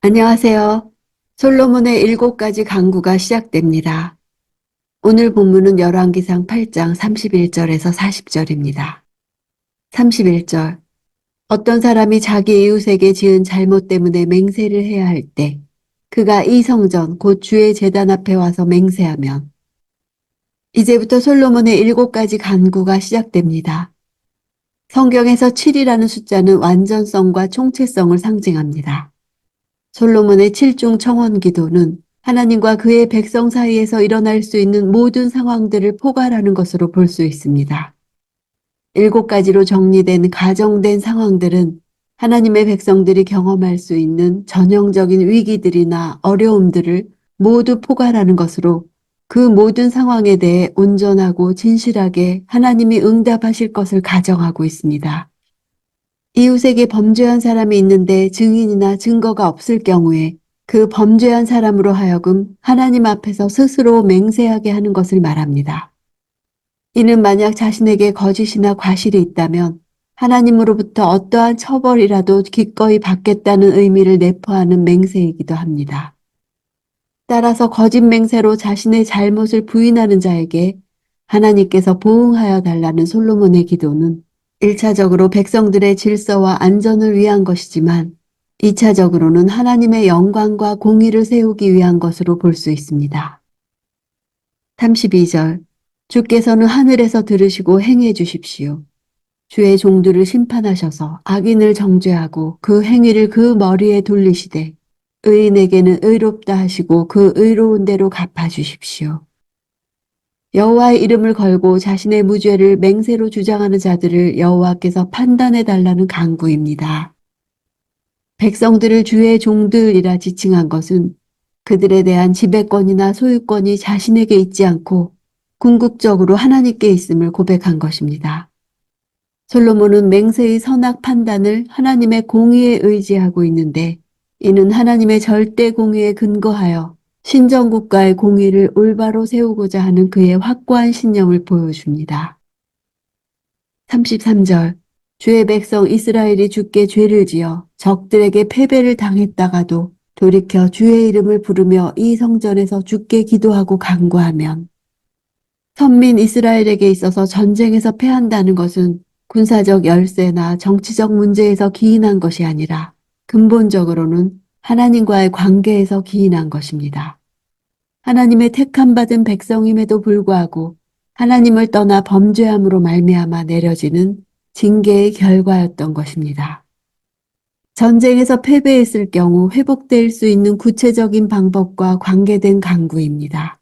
안녕하세요. 솔로몬의 7가지 강구가 시작됩니다. 오늘 본문은 열왕기상 8장 31절에서 40절입니다. 31절. 어떤 사람이 자기 이웃에게 지은 잘못 때문에 맹세를 해야 할 때 그가 이 성전 곧 주의 제단 앞에 와서 맹세하면 이제부터 솔로몬의 7가지 간구가 시작됩니다. 성경에서 7이라는 숫자는 완전성과 총체성을 상징합니다. 솔로몬의 7중 청원 기도는 하나님과 그의 백성 사이에서 일어날 수 있는 모든 상황들을 포괄하는 것으로 볼 수 있습니다. 7가지로 정리된 가정된 상황들은 하나님의 백성들이 경험할 수 있는 전형적인 위기들이나 어려움들을 모두 포괄하는 것으로 그 모든 상황에 대해 온전하고 진실하게 하나님이 응답하실 것을 가정하고 있습니다. 이웃에게 범죄한 사람이 있는데 증인이나 증거가 없을 경우에 그 범죄한 사람으로 하여금 하나님 앞에서 스스로 맹세하게 하는 것을 말합니다. 이는 만약 자신에게 거짓이나 과실이 있다면 하나님으로부터 어떠한 처벌이라도 기꺼이 받겠다는 의미를 내포하는 맹세이기도 합니다. 따라서 거짓 맹세로 자신의 잘못을 부인하는 자에게 하나님께서 보응하여 달라는 솔로몬의 기도는 1차적으로 백성들의 질서와 안전을 위한 것이지만 2차적으로는 하나님의 영광과 공의를 세우기 위한 것으로 볼 수 있습니다. 32절. 주께서는 하늘에서 들으시고 행해 주십시오. 주의 종들을 심판하셔서 악인을 정죄하고 그 행위를 그 머리에 돌리시되 의인에게는 의롭다 하시고 그 의로운 대로 갚아 주십시오. 여호와의 이름을 걸고 자신의 무죄를 맹세로 주장하는 자들을 여호와께서 판단해 달라는 간구입니다. 백성들을 주의 종들이라 지칭한 것은 그들에 대한 지배권이나 소유권이 자신에게 있지 않고 궁극적으로 하나님께 있음을 고백한 것입니다. 솔로몬은 맹세의 선악 판단을 하나님의 공의에 의지하고 있는데 이는 하나님의 절대 공의에 근거하여 신정국가의 공의를 올바로 세우고자 하는 그의 확고한 신념을 보여줍니다. 33절. 주의 백성 이스라엘이 주께 죄를 지어 적들에게 패배를 당했다가도 돌이켜 주의 이름을 부르며 이 성전에서 주께 기도하고 간구하면 선민 이스라엘에게 있어서 전쟁에서 패한다는 것은 군사적 열세나 정치적 문제에서 기인한 것이 아니라 근본적으로는 하나님과의 관계에서 기인한 것입니다. 하나님의 택함받은 백성임에도 불구하고 하나님을 떠나 범죄함으로 말미암아 내려지는 징계의 결과였던 것입니다. 전쟁에서 패배했을 경우 회복될 수 있는 구체적인 방법과 관계된 간구입니다.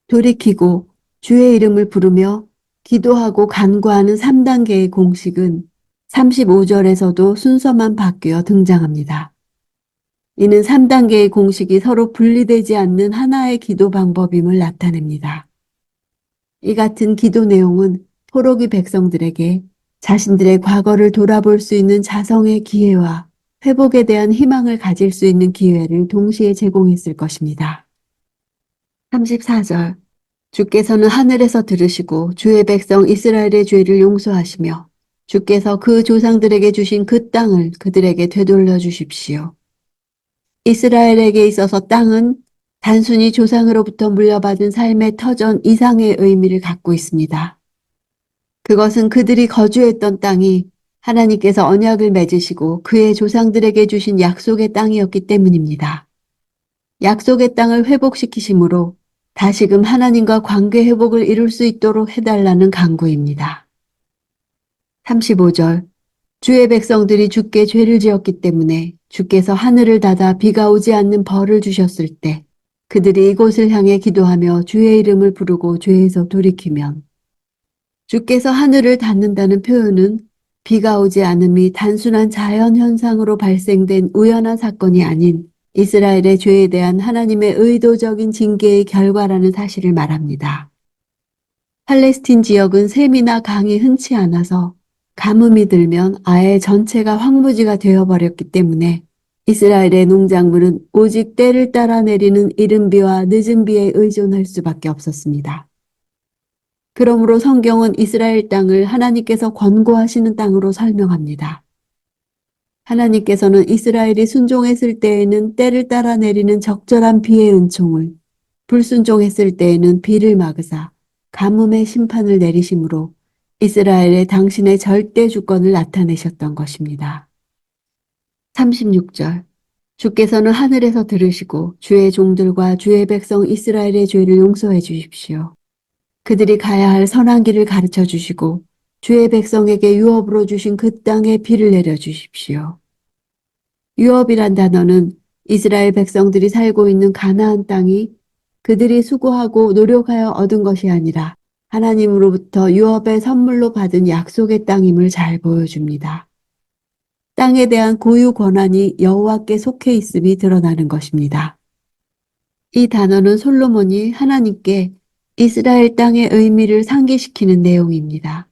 돌이키고 주의 이름을 부르며 기도하고 간구하는 3단계의 공식은 35절에서도 순서만 바뀌어 등장합니다. 이는 3단계의 공식이 서로 분리되지 않는 하나의 기도 방법임을 나타냅니다. 이 같은 기도 내용은 포로기 백성들에게 자신들의 과거를 돌아볼 수 있는 자성의 기회와 회복에 대한 희망을 가질 수 있는 기회를 동시에 제공했을 것입니다. 34절. 주께서는 하늘에서 들으시고 주의 백성 이스라엘의 죄를 용서하시며 주께서 그 조상들에게 주신 그 땅을 그들에게 되돌려 주십시오. 이스라엘에게 있어서 땅은 단순히 조상으로부터 물려받은 삶의 터전 이상의 의미를 갖고 있습니다. 그것은 그들이 거주했던 땅이 하나님께서 언약을 맺으시고 그의 조상들에게 주신 약속의 땅이었기 때문입니다. 약속의 땅을 회복시키심으로 다시금 하나님과 관계 회복을 이룰 수 있도록 해달라는 간구입니다. 35절. 주의 백성들이 주께 죄를 지었기 때문에 주께서 하늘을 닫아 비가 오지 않는 벌을 주셨을 때 그들이 이곳을 향해 기도하며 주의 이름을 부르고 죄에서 돌이키면 주께서 하늘을 닫는다는 표현은 비가 오지 않음이 단순한 자연현상으로 발생된 우연한 사건이 아닌 이스라엘의 죄에 대한 하나님의 의도적인 징계의 결과라는 사실을 말합니다. 팔레스틴 지역은 샘이나 강이 흔치 않아서 가뭄이 들면 아예 전체가 황무지가 되어버렸기 때문에 이스라엘의 농작물은 오직 때를 따라 내리는 이른 비와 늦은 비에 의존할 수밖에 없었습니다. 그러므로 성경은 이스라엘 땅을 하나님께서 권고하시는 땅으로 설명합니다. 하나님께서는 이스라엘이 순종했을 때에는 때를 따라 내리는 적절한 비의 은총을, 불순종했을 때에는 비를 막으사 가뭄의 심판을 내리심으로 이스라엘의 당신의 절대 주권을 나타내셨던 것입니다. 36절. 주께서는 하늘에서 들으시고 주의 종들과 주의 백성 이스라엘의 죄를 용서해 주십시오. 그들이 가야 할 선한 길을 가르쳐 주시고 주의 백성에게 유업으로 주신 그 땅에 비를 내려 주십시오. 유업이란 단어는 이스라엘 백성들이 살고 있는 가나안 땅이 그들이 수고하고 노력하여 얻은 것이 아니라 하나님으로부터 유업의 선물로 받은 약속의 땅임을 잘 보여줍니다. 땅에 대한 고유 권한이 여호와께 속해 있음이 드러나는 것입니다. 이 단어는 솔로몬이 하나님께 이스라엘 땅의 의미를 상기시키는 내용입니다.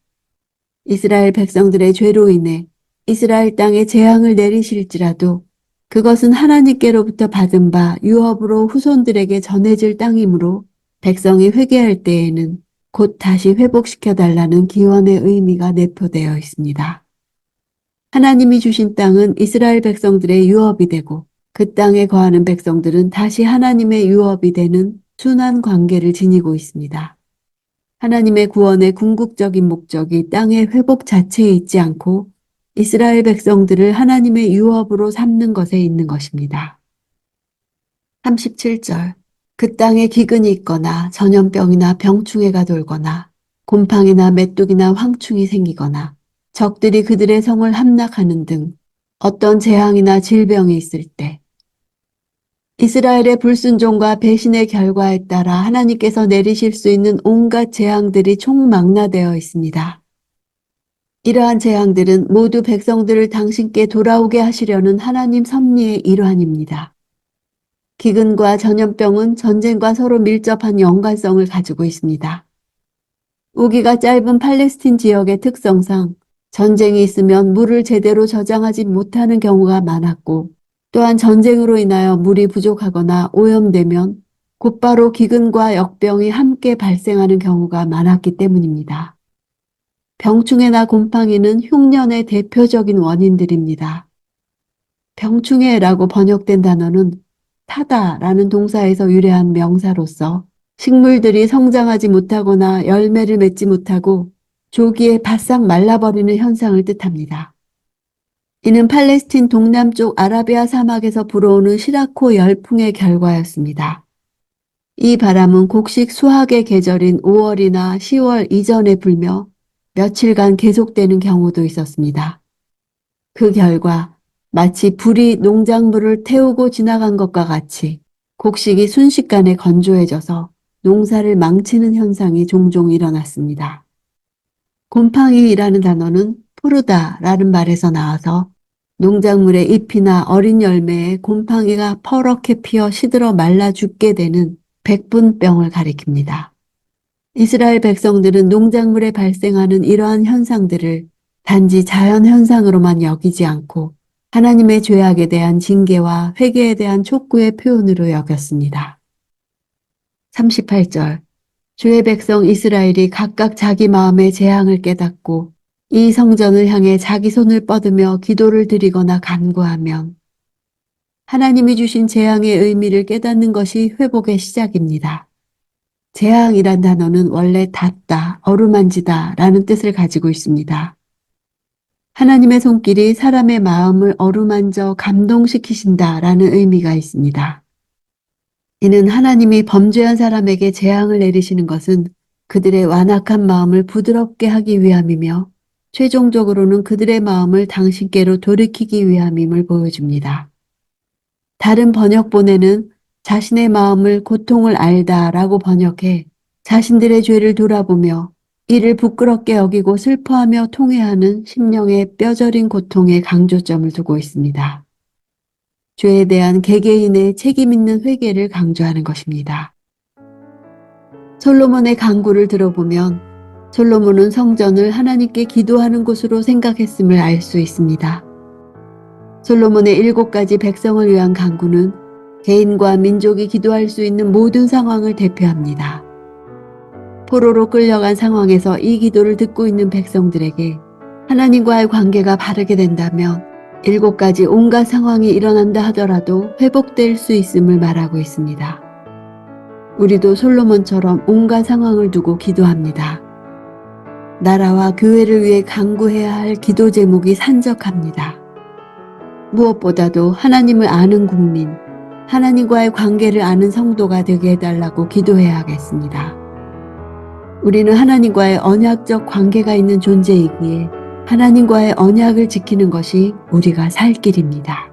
이스라엘 백성들의 죄로 인해 이스라엘 땅에 재앙을 내리실지라도 그것은 하나님께로부터 받은 바 유업으로 후손들에게 전해질 땅이므로 백성이 회개할 때에는 곧 다시 회복시켜 달라는 기원의 의미가 내포되어 있습니다. 하나님이 주신 땅은 이스라엘 백성들의 유업이 되고 그 땅에 거하는 백성들은 다시 하나님의 유업이 되는 순환 관계를 지니고 있습니다. 하나님의 구원의 궁극적인 목적이 땅의 회복 자체에 있지 않고 이스라엘 백성들을 하나님의 유업으로 삼는 것에 있는 것입니다. 37절. 그 땅에 기근이 있거나 전염병이나 병충해가 돌거나 곰팡이나 메뚜기나 황충이 생기거나 적들이 그들의 성을 함락하는 등 어떤 재앙이나 질병이 있을 때 이스라엘의 불순종과 배신의 결과에 따라 하나님께서 내리실 수 있는 온갖 재앙들이 총망라되어 있습니다. 이러한 재앙들은 모두 백성들을 당신께 돌아오게 하시려는 하나님 섭리의 일환입니다. 기근과 전염병은 전쟁과 서로 밀접한 연관성을 가지고 있습니다. 우기가 짧은 팔레스틴 지역의 특성상 전쟁이 있으면 물을 제대로 저장하지 못하는 경우가 많았고 또한 전쟁으로 인하여 물이 부족하거나 오염되면 곧바로 기근과 역병이 함께 발생하는 경우가 많았기 때문입니다. 병충해나 곰팡이는 흉년의 대표적인 원인들입니다. 병충해라고 번역된 단어는 타다라는 동사에서 유래한 명사로서 식물들이 성장하지 못하거나 열매를 맺지 못하고 조기에 바싹 말라버리는 현상을 뜻합니다. 이는 팔레스틴 동남쪽 아라비아 사막에서 불어오는 시라코 열풍의 결과였습니다. 이 바람은 곡식 수확의 계절인 5월이나 10월 이전에 불며 며칠간 계속되는 경우도 있었습니다. 그 결과 마치 불이 농작물을 태우고 지나간 것과 같이 곡식이 순식간에 건조해져서 농사를 망치는 현상이 종종 일어났습니다. 곰팡이라는 단어는 푸르다라는 말에서 나와서 농작물의 잎이나 어린 열매에 곰팡이가 퍼렇게 피어 시들어 말라 죽게 되는 백분병을 가리킵니다. 이스라엘 백성들은 농작물에 발생하는 이러한 현상들을 단지 자연 현상으로만 여기지 않고 하나님의 죄악에 대한 징계와 회개에 대한 촉구의 표현으로 여겼습니다. 38절. 주의 백성 이스라엘이 각각 자기 마음의 재앙을 깨닫고 이 성전을 향해 자기 손을 뻗으며 기도를 드리거나 간구하면 하나님이 주신 재앙의 의미를 깨닫는 것이 회복의 시작입니다. 재앙이란 단어는 원래 닿다, 어루만지다 라는 뜻을 가지고 있습니다. 하나님의 손길이 사람의 마음을 어루만져 감동시키신다 라는 의미가 있습니다. 이는 하나님이 범죄한 사람에게 재앙을 내리시는 것은 그들의 완악한 마음을 부드럽게 하기 위함이며 최종적으로는 그들의 마음을 당신께로 돌이키기 위함임을 보여줍니다. 다른 번역본에는 자신의 마음을 고통을 알다 라고 번역해 자신들의 죄를 돌아보며 이를 부끄럽게 여기고 슬퍼하며 통회하는 심령의 뼈저린 고통에 강조점을 두고 있습니다. 죄에 대한 개개인의 책임 있는 회개를 강조하는 것입니다. 솔로몬의 간구를 들어보면 솔로몬은 성전을 하나님께 기도하는 곳으로 생각했음을 알 수 있습니다. 솔로몬의 7가지 백성을 위한 간구는 개인과 민족이 기도할 수 있는 모든 상황을 대표합니다. 포로로 끌려간 상황에서 이 기도를 듣고 있는 백성들에게 하나님과의 관계가 바르게 된다면 7가지 온갖 상황이 일어난다 하더라도 회복될 수 있음을 말하고 있습니다. 우리도 솔로몬처럼 온갖 상황을 두고 기도합니다. 나라와 교회를 위해 간구해야 할 기도 제목이 산적합니다. 무엇보다도 하나님을 아는 국민, 하나님과의 관계를 아는 성도가 되게 해달라고 기도해야겠습니다. 우리는 하나님과의 언약적 관계가 있는 존재이기에 하나님과의 언약을 지키는 것이 우리가 살 길입니다.